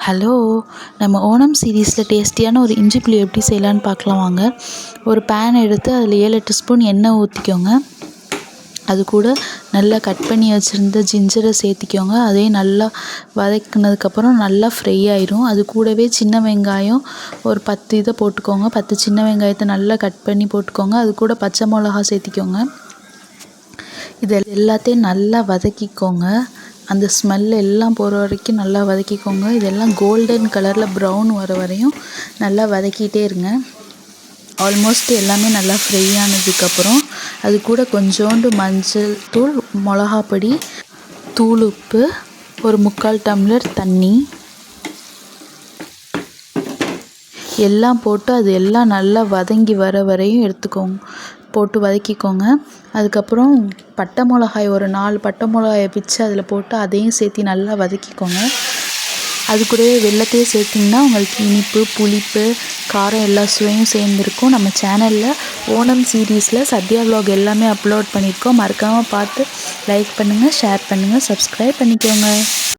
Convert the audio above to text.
Hello! நம்ம ஓணம் சீரீஸில் டேஸ்டியான ஒரு இஞ்சி புளி எப்படி செய்யலான்னு பார்க்கலாம் வாங்க. ஒரு பேன் எடுத்து அதில் 7, 8 ஸ்பூன் எண்ணெய் ஊற்றிக்கோங்க. அது கூட நல்லா கட் பண்ணி வச்சுருந்த ஜிஞ்சரை சேர்த்திக்கோங்க. அதையும் நல்லா வதக்குனதுக்கப்புறம் நல்லா ஃப்ரை ஆயிரும். அது கூடவே சின்ன வெங்காயம் ஒரு 10 இதை போட்டுக்கோங்க. 10 சின்ன வெங்காயத்தை நல்லா கட் பண்ணி போட்டுக்கோங்க. அது கூட பச்சை மிளகா சேர்த்திக்கோங்க. இது எல்லாத்தையும் நல்லா வதக்கிக்கோங்க. அந்த ஸ்மெல் எல்லாம் போகிற வரைக்கும் நல்லா வதக்கிக்கோங்க. இதெல்லாம் கோல்டன் கலரில் ப்ரௌன் வர வரையும் நல்லா வதக்கிட்டே இருங்க. ஆல்மோஸ்ட் எல்லாமே நல்லா ஃப்ரை ஆனதுக்கப்புறம் அது கூட கொஞ்சோண்டு மஞ்சள் தூள், மிளகாப்பொடி, தூள் உப்பு, ஒரு 3/4 டம்ளர் தண்ணி எல்லாம் போட்டு அது எல்லாம் நல்லா வதங்கி வர வரையும் போட்டு வதக்கிக்கோங்க. அதுக்கப்புறம் பட்டை மிளகாய் ஒரு 4 பட்டை மிளகாயை பிச்சு அதில் போட்டு அதையும் சேர்த்து நல்லா வதக்கிக்கோங்க. அது கூடவே வெல்லத்தையும் சேர்த்திங்கன்னா உங்களுக்கு இனிப்பு, புளிப்பு, காரம் எல்லா சுவையும் சேர்ந்துருக்கும். நம்ம சேனலில் ஓணம் சீரீஸில் சத்யா விலாக் எல்லாமே அப்லோட் பண்ணியிருக்கோம். மறக்காமல் பார்த்து லைக் பண்ணுங்கள், ஷேர் பண்ணுங்கள், சப்ஸ்கிரைப் பண்ணிக்கோங்க.